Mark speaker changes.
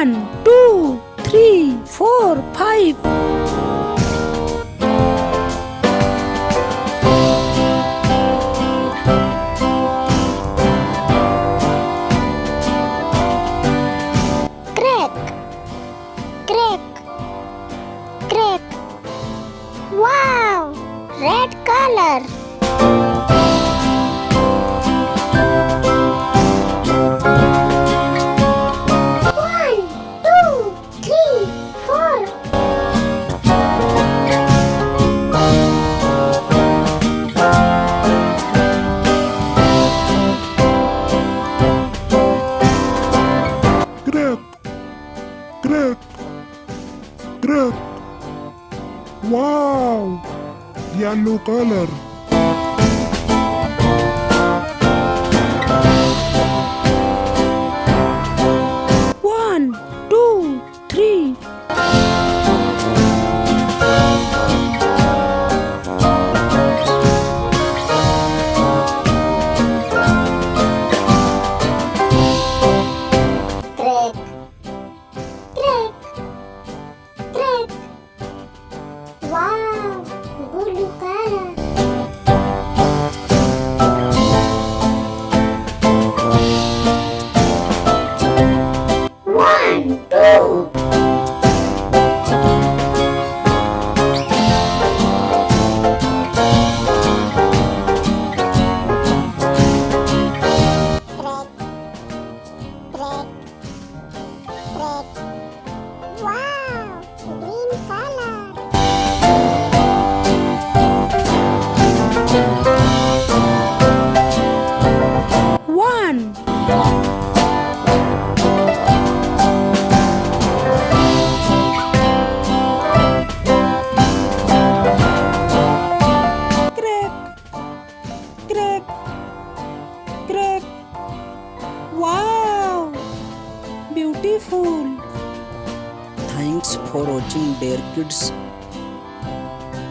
Speaker 1: 1, 2, 3, 4, 5.
Speaker 2: Crack, crack, crack. Wow, red color. One, two, three, four.
Speaker 3: Crack, crack, crack. Wow, yellow color.
Speaker 1: One, two, three.
Speaker 2: Crack, crack, crack. Wow, blue color. One, two. Crack, crack, crack. Wow, green color.
Speaker 1: One, crack, crack, crack. Wow, beautiful.
Speaker 4: Thanks for watching, dear kids.